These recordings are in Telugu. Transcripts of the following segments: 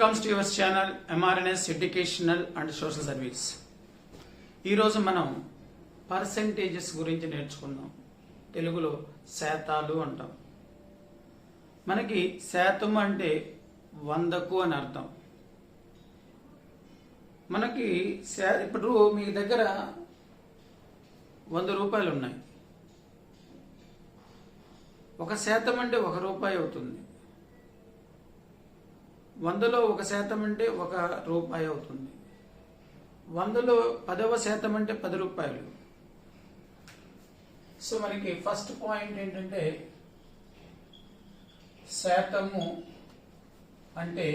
Welcomes to your channel MRNS educational and social service. ఈరోజు మనం పర్సెంటేజెస్ గురించి నేర్చుకుందాం. తెలుగులో శాతాలు అంటాం. మనకి శాతం అంటే 100కు అని అర్థం. మనకి ఇప్పుడు మీ దగ్గర 100 రూపాయలు ఉన్నాయి. 1% అంటే 1 రూపాయి అవుతుంది. 100లో 1% అంటే 1 రూపాయి అవుతుంది. 100లో 10% అంటే 10 రూపాయలు. సో మనకి ఫస్ట్ పాయింట్ ఏంటంటే శాతము అంటే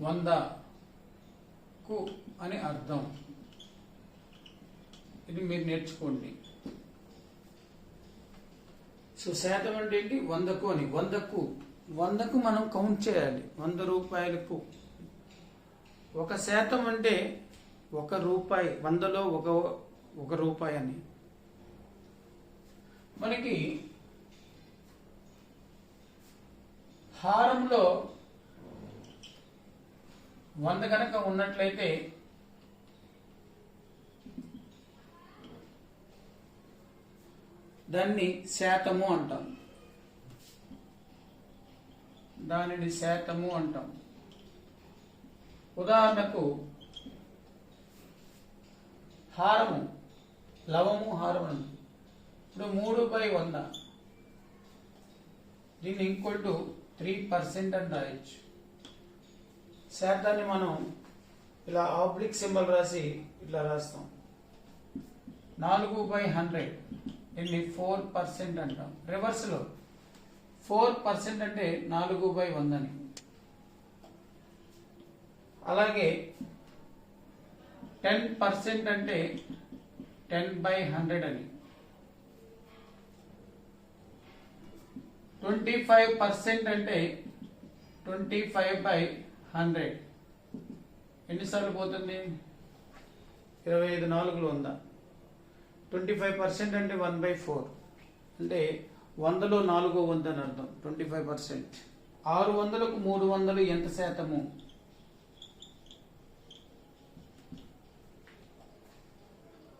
100కు అని అర్థం. ఇది మీరు నేర్చుకోండి. సో శాతం అంటే ఏంటి? 100కు అని. 100కు మనం కౌంట్ చేయాలి. 100 రూపాయలకు 1% అంటే 1 రూపాయి. 100లో 1 రూపాయి అని. మనకి హారంలో 100 కనుక ఉన్నట్లయితే దాన్ని శాతము అంటాం. దానిని శాతము అంటాం. ఉదాహరణకు హారము, లవము, హారము. ఇప్పుడు 3/100 దీన్ని ఈక్వల్ టు 3% అని రాయొచ్చు. శాతాన్ని మనం ఇలా ఆబ్లిక్ సింబల్ రాసి ఇట్లా రాస్తాం. 4/100 దీన్ని 4% అంటాం. రివర్స్ లో 4% అంటే 4/100 అని. అలాగే 10% అంటే 10/100 అని. 25% అంటే 25/100. ఎన్నిసార్లు పోతుంది? 25 4లు 100. 25% అంటే 1/4 అంటే 100లో 4వ వంతు అని అర్థం. 25%. 600కు 300 ఎంత శాతము?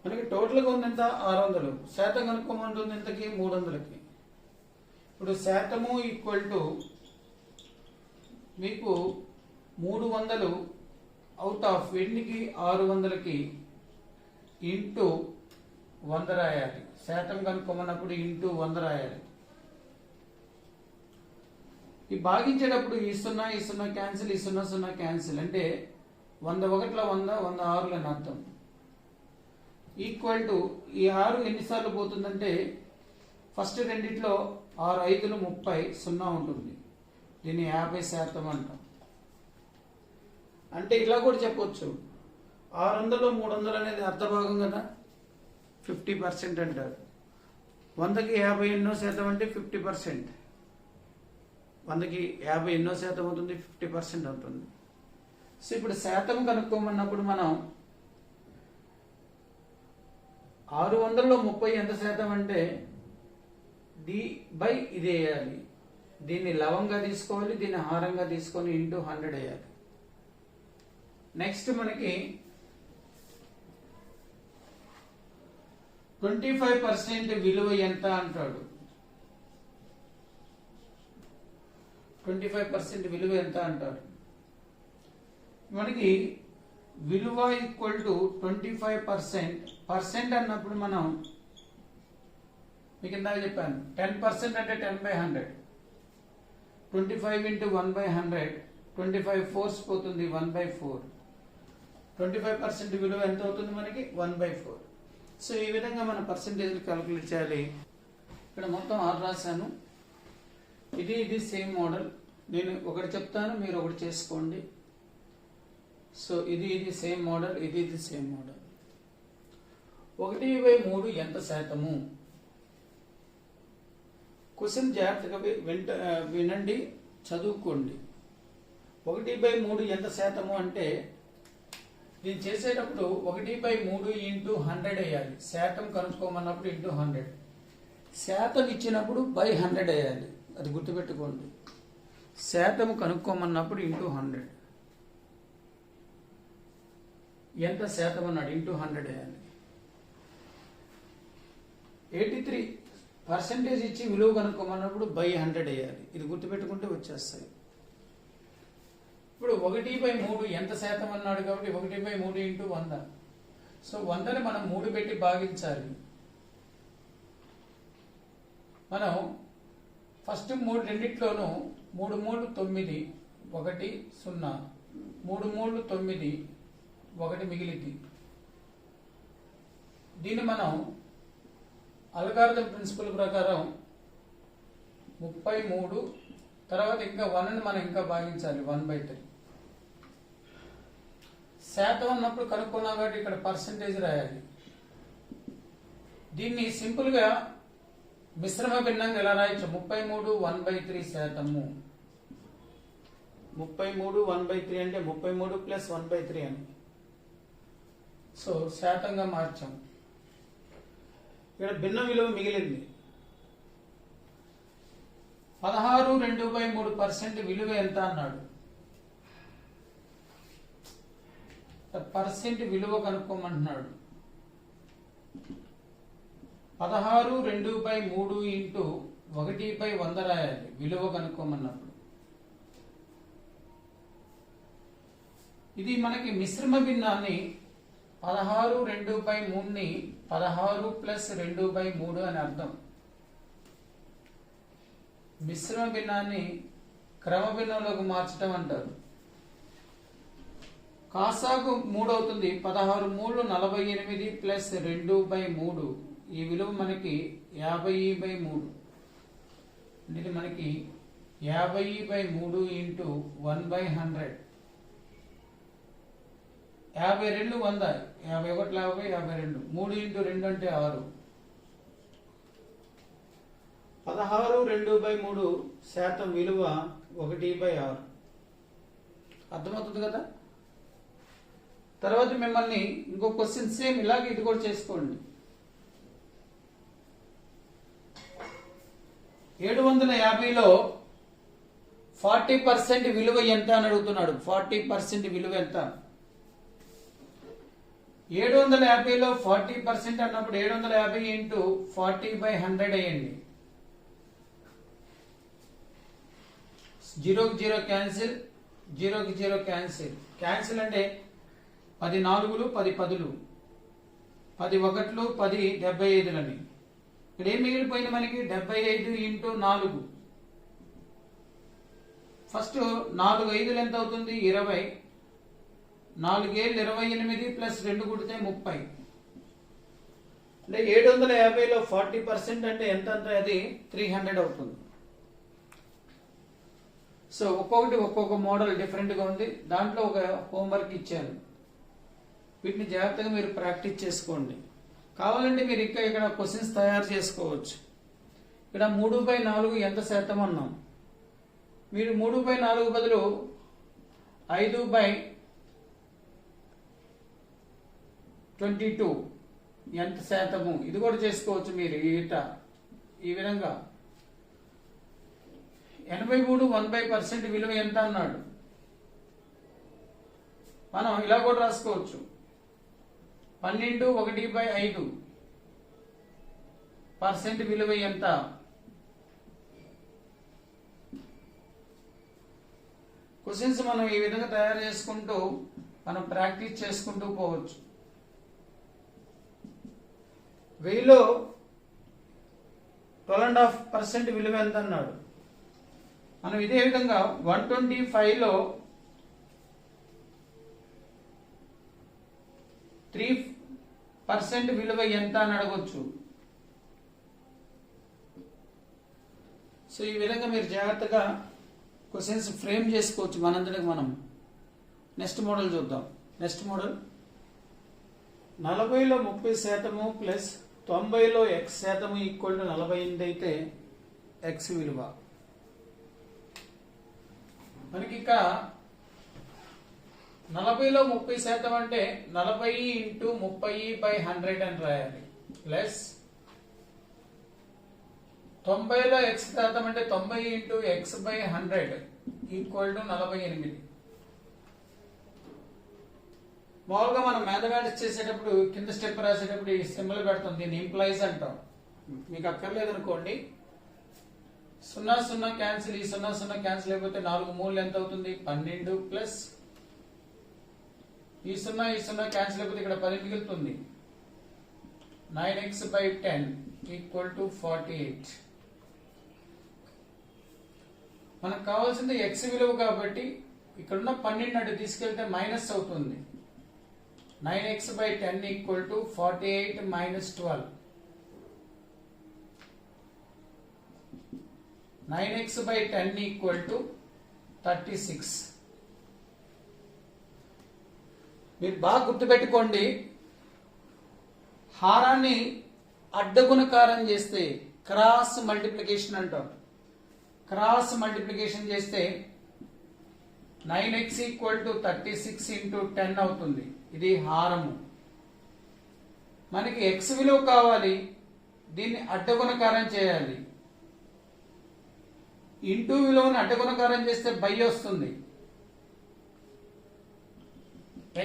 మనకి టోటల్గా ఉంది ఎంత? 600. శాతం కనుక్కోమంటుంది ఎంతకి? 300కి. ఇప్పుడు శాతము ఈక్వల్ టు మీకు 300 అవుట్ ఆఫ్ ఎన్నికి? 600కి ఇంటూ 100 రాయాలి. శాతం కనుక్కోమన్నప్పుడు ఇంటూ 100 రాయాలి. ఈ భాగించేటప్పుడు ఈ 0 క్యాన్సిల్, ఈ 0 క్యాన్సిల్. అంటే 100 1ల 100, 100 6లు అని అర్థం. ఈక్వల్ టు ఈ 6 ఎన్నిసార్లు పోతుందంటే ఫస్ట్ రెండిట్లో 6 5లు 30, 0 ఉంటుంది. దీన్ని 50% అంటాం. అంటే ఇలా కూడా చెప్పొచ్చు. 600లో 300 అనేది అర్ధభాగం కదా, 50% అంటారు. 100కి 50 ఎన్నో శాతం అంటే 50%. 100కి 50 ఎన్నో శాతం అవుతుంది? 50% అవుతుంది. సో ఇప్పుడు శాతం కనుక్కోమన్నప్పుడు మనం 600లో 30 ఎంత శాతం అంటే ఇది వేయాలి. దీన్ని లవంగా తీసుకోవాలి, దీన్ని హారంగా తీసుకొని ఇంటూ 100 వేయాలి. నెక్స్ట్ మనకి 25% విలువ ఎంత అంటాడు. 25% విలువ ఎంత అంటారు. మనకి విలువ ఈక్వల్ టు 25%. పర్సెంట్ అన్నప్పుడు మనం మీకు ఇందాక చెప్పాను 10% అంటే 10/100. 25 ఇంటూ 1/100. 25 4 పోతుంది, 1/4. 25% విలువ ఎంత అవుతుంది మనకి? 1/4. సో ఈ విధంగా మనం పర్సెంటేజ్లు క్యాలిక్యులేట్ చేయాలి. ఇక్కడ మొత్తం 6 రాశాను. ఇది సేమ్ మోడల్. నేను ఒకటి చెప్తాను, మీరు ఒకటి చేసుకోండి. సో ఇది సేమ్ మోడల్, ఇది సేమ్ మోడల్. 1/3 ఎంత శాతము? క్వశ్చన్ జాగ్రత్తగా వినండి, చదువుకోండి. 1/3 ఎంత శాతము అంటే దీన్ని చేసేటప్పుడు 1/3 ఇంటూ 100 వేయాలి. శాతం కనుక్కోమన్నప్పుడు ఇంటూ 100. శాతం ఇచ్చినప్పుడు బై 100 వేయాలి. అది గుర్తుపెట్టుకోండి. శాతము కనుక్కోమన్నప్పుడు ఇంటూ 100. ఎంత శాతం అన్నాడు, ఇంటూ 100 వేయాలి. 83% ఇచ్చి విలువ కనుక్కోమన్నప్పుడు బై 100 వేయాలి. ఇది గుర్తుపెట్టుకుంటే వచ్చేస్తాయి. ఇప్పుడు 1/3 ఎంత శాతం అన్నాడు కాబట్టి 1/3 ఇంటూ 100. సో 100ని మనం 3 పెట్టి భాగించాలి. మనం ఫస్ట్ రెండిట్లోనూ 3 3 9 1 0 3 3 9 1 మిగిలింది. దీన్ని మనం అల్గారిథం ప్రిన్సిపల్ ప్రకారం 33 తర్వాత ఇంకా 1ని మనం ఇంకా భాగించాలి 1/3. శాతం అన్నప్పుడు కనుక్కున్నాం కాబట్టి ఇక్కడ పర్సెంటేజ్ రాయాలి. దీన్ని సింపుల్ గా మిశ్రమ భిన్నంగా ఎలా రాయొచ్చు, 33 1/3 శాతము. 33 1/3 అంటే 33 ప్లస్ 1/3 అని. సో శాతంగా మార్చాం. ఇక్కడ భిన్న విలువ మిగిలింది. 16 2/3% విలువ ఎంత అన్నాడు. పర్సెంట్ విలువ కనుక్కోమంటున్నాడు. 16 2/3 ఇంటూ 1/100 రాయాలి విలువ కనుక్కోమన్నప్పుడు. ఇది మనకి మిశ్రమ భిన్నాన్ని 16 2/3ని 16 ప్లస్ 2/3 అని అర్థం. మిశ్రమ భిన్నాన్ని క్రమ భిన్నంలోకి మార్చడం అంటారు. కాసాకు 3 అవుతుంది. 16 3 48 ప్లస్ 2/3 ఈ విలువ మనకి 50/3. ఇది మనకి 50/3 ఇంటూ 1/100. 52 100 51 50 52 3 ఇంటూ 2 అంటే 6. 16 2/3 శాతం విలువ 1/6. అర్థమవుతుంది కదా. తర్వాత మిమ్మల్ని ఇంకో క్వశ్చన్ సేమ్ ఇలాగే ఇది కూడా చేసుకోండి. 750లో 40% విలువ ఎంత అని అడుగుతున్నాడు. 40% విలువ ఎంత? 750లో 40% అన్నప్పుడు 750 ఇంటూ 40/100 అయ్యండి. 0కి 0 క్యాన్సిల్, 0కి 0 క్యాన్సిల్. క్యాన్సిల్ అంటే 10 4లు 10 10లు 10 1లు 10 75లని. ఇక్కడ ఏం మిగిలిపోయింది మనకి 75 ఇంటూ 4. ఫస్ట్ 4 5లు ఎంత అవుతుంది 20. 4 7 28 ప్లస్ 2 కూడితే 30. అంటే 750లో 40% అంటే ఎంత అంటే అది 300 అవుతుంది. సో ఒక్కొక్క మోడల్ డిఫరెంట్ గా ఉంది. దాంట్లో ఒక హోంవర్క్ ఇచ్చాను. వీటిని జాగ్రత్తగా మీరు ప్రాక్టీస్ చేసుకోండి. కావాలంటే మీరు ఇంకా ఇక్కడ క్వశ్చన్స్ తయారు చేసుకోవచ్చు. ఇక్కడ 3/4 ఎంత శాతం అన్నాం. మీరు 3/4 బదులు 5/22 ఎంత శాతము ఇది కూడా చేసుకోవచ్చు మీరు. ఈ విధంగా 83 1/% విలువ ఎంత అన్నాడు. మనం ఇలా కూడా రాసుకోవచ్చు. 12 1/5% విలువ ఎంత? క్వశ్చన్స్ మనం ఈ విధంగా తయారు చేసుకుంటూ మనం ప్రాక్టీస్ చేసుకుంటూ పోవచ్చు. 1000లో 12.5% విలువ ఎంత అన్నాడు. మనం ఇదే విధంగా 125లో 3% విలువ ఎంత అని అడగొచ్చు. సో ఈ విధంగా మీరు జాగ్రత్తగా క్వశ్చన్స్ ఫ్రేమ్ చేసుకోవచ్చు మనందరికి మనం. నెక్స్ట్ మోడల్ చూద్దాం. నెక్స్ట్ మోడల్ 40లో 30% ప్లస్ 90లో x% ఈక్వల్ టు 48 అయితే x విలువ. మనకి ఇక 40లో 30% అంటే 40 ఇంటూ 30/100 అని రాయాలి. ప్లస్ 90లో x% అంటే 90 ఇంటూ x/100 ఈక్వల్ టు 48. మామూలుగా మనం మ్యాథమెటిక్స్ చేసేటప్పుడు కింద స్టెప్ రాసేటప్పుడు ఈ సింబల్ పెడతాం, దీన్ని ఇంప్లైజ్ అంటాం. మీకు అక్కర్లేదు అనుకోండి, 0 0 క్యాన్సిల్, ఈ 0 0 క్యాన్సిల్ అయిపోతే 4 3 ఎంత అవుతుంది? 12 ప్లస్ ఈ 0 క్యాన్సిల్ అయిపోతే ఇక్కడ 10 మిగులుతుంది. 9x/10 equal to 48. మనకు కావాల్సింది x విలువ కాబట్టి ఇక్కడున్న 12 అటు తీసుకెళ్తే మైనస్ అవుతుంది. 9x/10 equal to 48 minus 12. 9x/10 equal to 36. మీరు బాగా గుర్తుపెట్టుకోండి, హారాన్ని అడ్డగుణకారం చేస్తే క్రాస్ మల్టిప్లికేషన్ అంటాం. క్రాస్ మల్టిప్లికేషన్ చేస్తే 9x ఈక్వల్ టు 36 ఇంటూ 10 అవుతుంది. ఇది హారము. మనకి x విలువ కావాలి, దీన్ని అడ్డగుణకారం చేయాలి. ఇంటూ విలువను అడ్డగుణకారం చేస్తే బై వస్తుంది.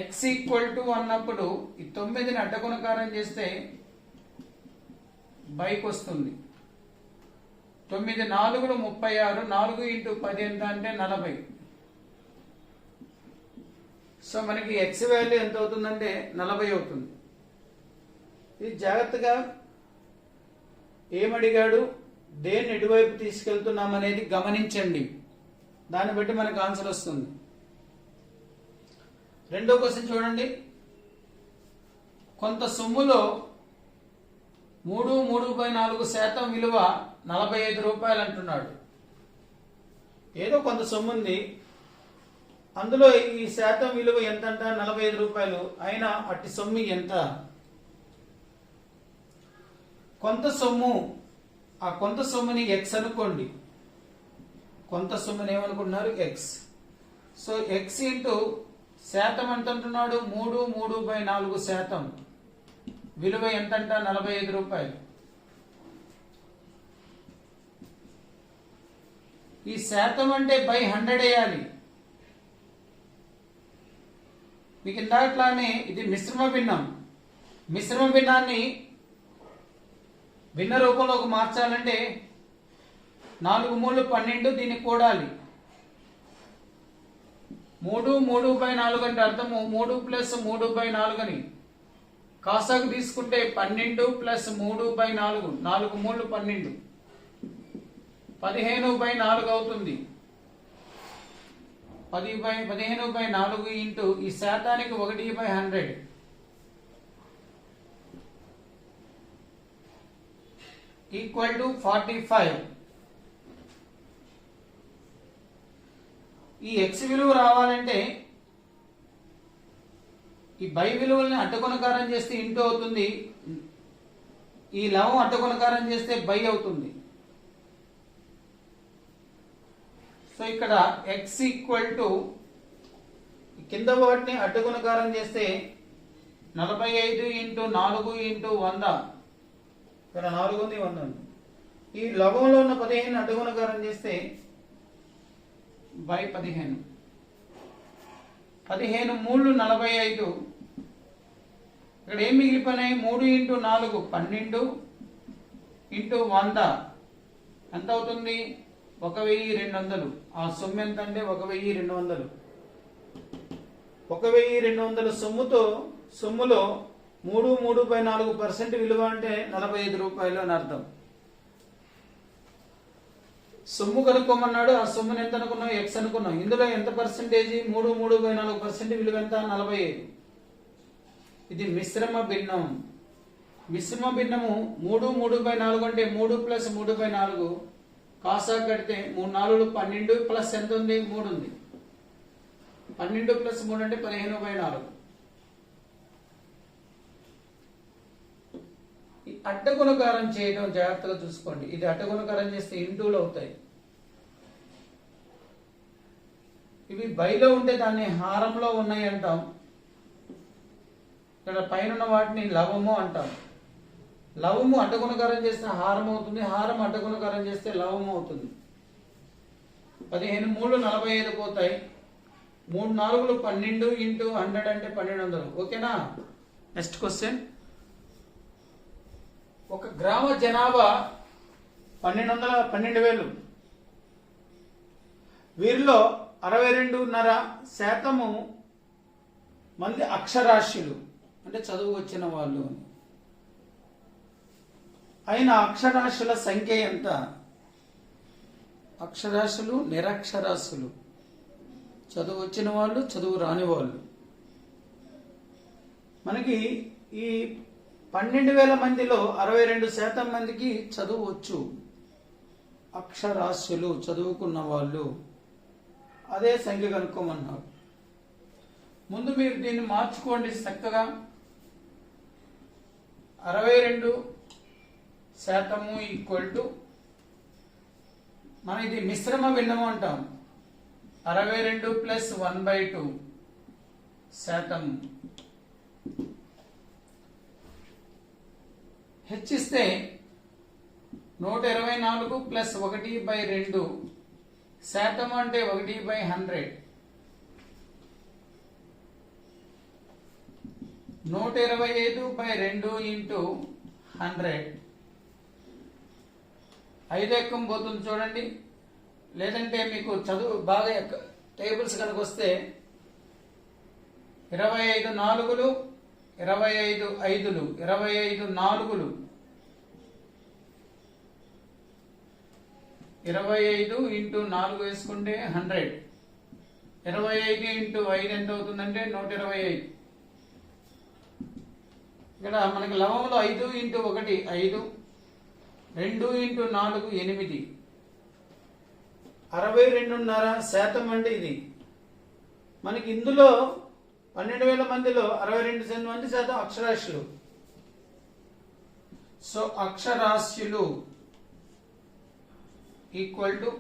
x ఈక్వల్ టు అన్నప్పుడు ఈ 9ని అడ్డగుణకారం చేస్తే బైకి వస్తుంది. 9 4 36, 4 ఇంటూ 10 ఎంత అంటే 40. సో మనకి x వాల్యూ ఎంత అవుతుందంటే 40 అవుతుంది. ఇది జాగ్రత్తగా ఏమడిగాడు, దేన్ని ఎటువైపు తీసుకెళ్తున్నాం అనేది గమనించండి, దాన్ని బట్టి మనకు ఆన్సర్ వస్తుంది. రెండో క్వశ్చన్ చూడండి. కొంత సొమ్ములో 3/4% విలువ 45 రూపాయలు అంటున్నాడు. ఏదో కొంత సొమ్ము ఉంది, అందులో ఈ శాతం విలువ ఎంత అంట? 45 రూపాయలు. అయినా అట్టి సొమ్ము ఎంత? కొంత సొమ్ము, ఆ కొంత సొమ్ముని x అనుకోండి. కొంత సొమ్ముని ఏమనుకుంటున్నారు? x. సో x ఇంటూ శాతం ఎంత అంటున్నాడు? 3/4%. విలువ ఎంతంట? 45 రూపాయలు. ఈ శాతం అంటే బై 100 వేయాలి. మీకు ఇందాట్లానే ఇది మిశ్రమ భిన్నం. మిశ్రమ భిన్నాన్ని భిన్న రూపంలోకి మార్చాలంటే 4 3 12 దీన్ని కూడాలి. 3/4 అంటే అర్థము 3 ప్లస్ 3/4 అని. కాసాకు తీసుకుంటే 12 ప్లస్ 3/4, 4 3 12, 15/4 అవుతుంది. 15/4 ఇంటూ ఈ శాతానికి 1/100 ఈక్వల్ టు 45. ఈ x విలువ రావాలంటే ఈ బై విలువల్ని అడ్డగుణకారం చేస్తే ఇంటూ అవుతుంది, ఈ లవం అడ్డగుణకారం చేస్తే బై అవుతుంది. సో ఇక్కడ x ఈక్వల్ టు కింద వాటిని అడ్డగుణకారం చేస్తే 45 ఇంటూ 4 ఇంటూ 100. ఇక్కడ 4 ఉంది, 100 ఉంది. ఈ లవంలో ఉన్న 15 అడ్డగుణకారం చేస్తే బై 15. 15 3 45. ఇక్కడ ఏం మిగిలిపోయినాయి? 3 ఇంటూ 4 12 ఇంటూ 100 ఎంత అవుతుంది? 1200. ఆ సొమ్ము ఎంత అంటే 1200. 1200 సొమ్ములో 3/4% విలువ అంటే 45 రూపాయలు అని అర్థం. సొమ్ము కనుక్కోమన్నాడు, ఆ సొమ్ముని ఎంత అనుకున్నాం? x అనుకున్నాం. ఇందులో ఎంత పర్సెంటేజ్? 3/4% విలువ ఎంత? 45. ఇది మిశ్రమ భిన్నం. మిశ్రమ భిన్నము 3/4 అంటే 3 ప్లస్ 3/4. కాసా కడితే 3 4 12 ప్లస్ ఎంత ఉంది? 3 ఉంది. 12 ప్లస్ 3 అంటే 15/4. ఈ అడ్డగుణకారం చేయడం జాగ్రత్తగా చూసుకోండి. ఇది అడ్డగుణకారం చేస్తే ఇంటూలు అవుతాయి. ఇవి బైలో ఉంటే దాన్ని హారంలో ఉన్నాయి అంటాం. ఇక్కడ పైన వాటిని లవము అంటాం. లవము అడ్డగుణకారం చేస్తే హారం అవుతుంది, హారం అడ్డగుణకారం చేస్తే లవము అవుతుంది. 15 3 45 పోతాయి. 3 4 12 ఇంటూ 100 అంటే 1200. ఓకేనా? Next question. ఒక గ్రామ జనాభా 12,000. వీరిలో 62.5% మంది అక్షరాస్యులు, అంటే చదువు వచ్చిన వాళ్ళు. అయిన అక్షరాస్యుల సంఖ్య ఎంత? అక్షరాస్యులు, నిరక్షరాస్యులు, చదువు వచ్చిన వాళ్ళు, చదువు రాని వాళ్ళు. మనకి ఈ 12,000 మందిలో 62% మందికి చదువు వచ్చు, అక్షరాస్యులు, చదువుకున్న వాళ్ళు. అదే సంఖ్య కనుక్కోమన్నారు. ముందు మీరు దీన్ని మార్చుకోండి చక్కగా. 62% ఈక్వల్ టు, మన ఇది మిశ్రమ భిన్నము అంటాం. 62 ప్లస్ 1/2%. హెచ్చిస్తే 124 ప్లస్ 1/2 శాతం అంటే 1/100. 125/2 ఇంటూ 100. 5 ఎక్కం పోతుంది చూడండి. లేదంటే మీకు చదువు బాగా టేబుల్స్ కనుక వస్తే 25 4లు, 25 5లు, 25 4లు, 25 ఇంటూ 4 వేసుకుంటే 100. 25 ఇంటూ 5 ఎంత అవుతుందంటే 125. ఇక్కడ మనకి లవంలో 5 ఇంటూ 1 5, 2 ఇంటూ 4 8. 62.5% అంటే ఇది. మనకి ఇందులో 12,000 మందిలో 62% అక్షరాస్యులు. సో అక్షరాస్యులు ఈక్వల్ టు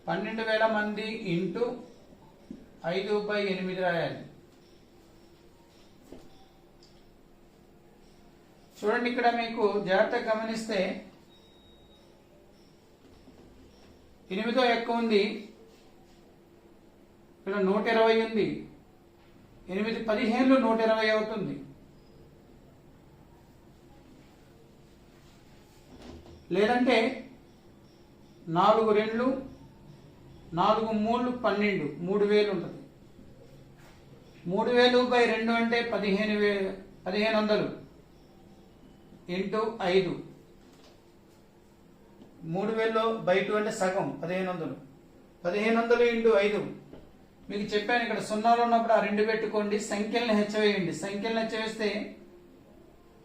12,000 మంది ఇంటూ 5/8 రాయాలి. చూడండి, ఇక్కడ మీకు జాగ్రత్తగా గమనిస్తే 8తో ఎక్కువ ఉంది, ఇక్కడ 120 ఉంది. 8 15 120 అవుతుంది. లేదంటే 4 2 4 3 12 3000 ఉంటుంది. 3000/2 అంటే 1500 ఇంటూ 5. 3000/2 అంటే సగం 1500. 1500 ఇంటూ 5. మీకు చెప్పాను ఇక్కడ సున్నాలు ఉన్నప్పుడు ఆ 2 పెట్టుకోండి, సంఖ్యలను హెచ్చవేయండి. సంఖ్యలను హెచ్చవేస్తే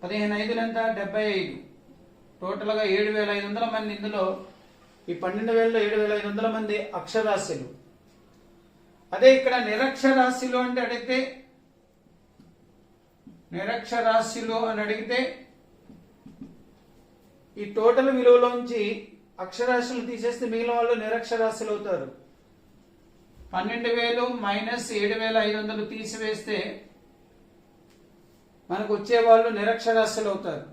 15 5 ఎంత 75. టోటల్గా 7,500 మంది. ఇందులో ఈ 12,000లో 7,500 మంది అక్షరాస్యులు. అదే ఇక్కడ నిరక్షరాస్యులు అంటే అడిగితే, నిరక్షరాస్యులు అని అడిగితే ఈ టోటల్ విలువలోంచి అక్షరాస్యులు తీసేస్తే మిగిలిన వాళ్ళు నిరక్షరాస్యులు అవుతారు. 12,000 మైనస్ 7,500 తీసివేస్తే మనకు వచ్చేవాళ్ళు నిరక్షరాస్యులు అవుతారు.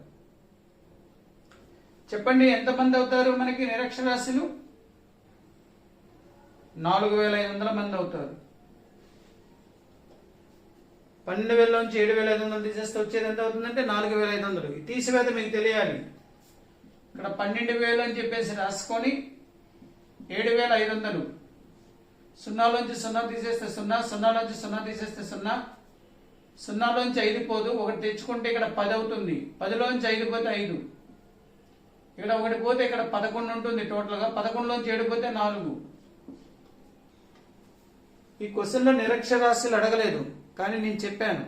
చెప్పండి, ఎంతమంది అవుతారు మనకి నిరక్షరాస్యులు? 4,500 మంది అవుతారు. 12,000లోంచి 7,500 తీసేస్తే వచ్చేది ఎంత అవుతుందంటే 4,500. తీసివేత మీకు తెలియాలి. ఇక్కడ 12,000 అని చెప్పేసి రాసుకొని 7,500. 0లోంచి 0 తీసేస్తే 0, 0లోంచి 0 తీసేస్తే 0, 0లోంచి 5 పోదు, 1 తెచ్చుకుంటే ఇక్కడ 10 అవుతుంది. 10లోంచి 5 పోతే 5, ఇక్కడ 1 పోతే ఇక్కడ 11 ఉంటుంది. టోటల్గా 11లోంచి 7 పోతే 4. ఈ క్వశ్చన్లో నిరక్షరాస్యులు అడగలేదు, కానీ నేను చెప్పాను.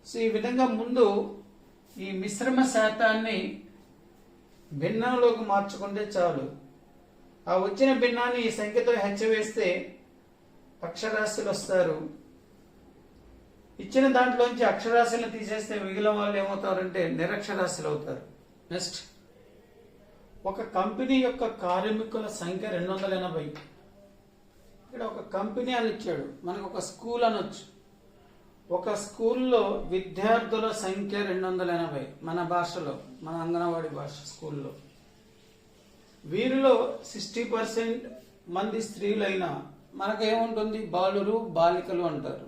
సో ఈ విధంగా ముందు ఈ మిశ్రమ శాతాన్ని భిన్నంలోకి మార్చుకుంటే చాలు. ఆ వచ్చిన భిన్నాన్ని ఈ సంఖ్యతో హెచ్చవేస్తే అక్షరాస్యులు వస్తారు. ఇచ్చిన దాంట్లోంచి అక్షరాస్యులను తీసేస్తే మిగిలిన వాళ్ళు ఏమవుతారంటే నిరక్షరాస్యులు అవుతారు. నెక్స్ట్, ఒక కంపెనీ యొక్క కార్మికుల సంఖ్య 280. ఇక్కడ ఒక కంపెనీ అని ఇచ్చాడు, మనకు ఒక స్కూల్ అనొచ్చు. ఒక స్కూల్లో విద్యార్థుల సంఖ్య 280 మన భాషలో, మన అంగన్వాడీ భాష స్కూల్లో. వీరిలో 60% మంది స్త్రీలైనా మనకేముంటుంది? బాలురు బాలికలు అంటారు.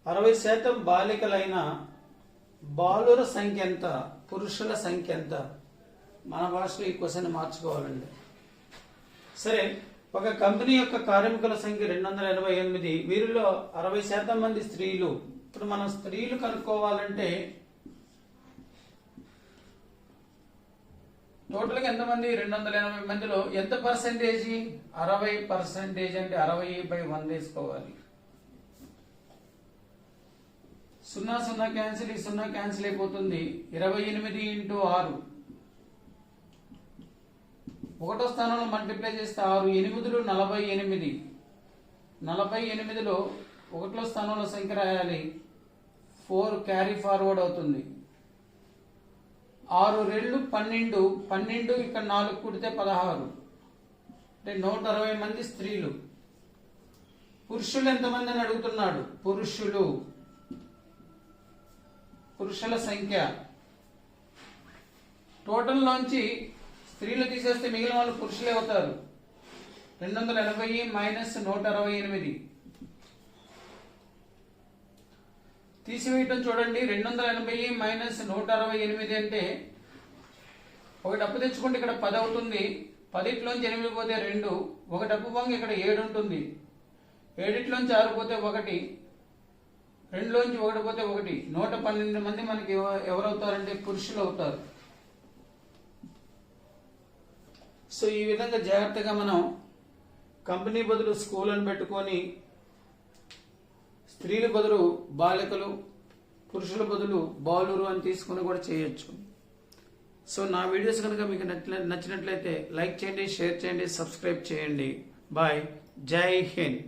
60% బాలికలైన బాలుర సంఖ్య ఎంత, పురుషుల సంఖ్య ఎంత? మన భాషలో ఈ క్వశ్చన్ మార్చుకోవాలండి. సరే, ఒక కంపెనీ యొక్క కార్మికుల సంఖ్య 288, వీరిలో 60% మంది స్త్రీలు. ఇప్పుడు మనం స్త్రీలు కనుక్కోవాలంటే టోటల్గా ఎంతమంది? 280 మందిలో ఎంత పర్సెంటేజ్? 60% అంటే 60/100 వేసుకోవాలి. 0 క్యాన్సిల్, ఈ 0 క్యాన్సిల్ అయిపోతుంది. 28 × 6, ఒకటో స్థానంలో మల్టిప్లై చేస్తే 6 8 48. 48లో ఒకటో స్థానంలో సంఖ్య రాయాలి, 4 క్యారీ ఫార్వర్డ్ అవుతుంది. 6 2 12, 12 ఇక్కడ 4 కూడితే 16, అంటే 160 మంది స్త్రీలు. పురుషులు ఎంతమంది అని అడుగుతున్నాడు. పురుషుల సంఖ్య టోటల్ లోంచి స్త్రీలు తీసేస్తే మిగిలిన వాళ్ళు పురుషులే అవుతారు. 280 మైనస్ 168 తీసివేయటం చూడండి. 280 మైనస్ 168 అంటే ఒకటి అప్పు తెచ్చుకుంటే ఇక్కడ 10 అవుతుంది. 10లోంచి 8 పోతే 2, ఒకటి అప్పు పొంగి ఇక్కడ 7 ఉంటుంది. 7లోంచి 6 పోతే 1, 2లోంచి 1 పోతే 1. 112 మంది మనకి ఎవరవుతారంటే పురుషులు అవుతారు. సో ఈ విధంగా జాగ్రత్తగా మనం కంపెనీ బదులు స్కూల్ అని పెట్టుకొని, స్త్రీల బదులు బాలికలు, పురుషుల బదులు బాలురు అని తీసుకుని కూడా చేయొచ్చు. సో నా వీడియోస్ కనుక మీకు నచ్చినట్లయితే లైక్ చేయండి, షేర్ చేయండి, సబ్స్క్రైబ్ చేయండి. బాయ్. జై హింద్.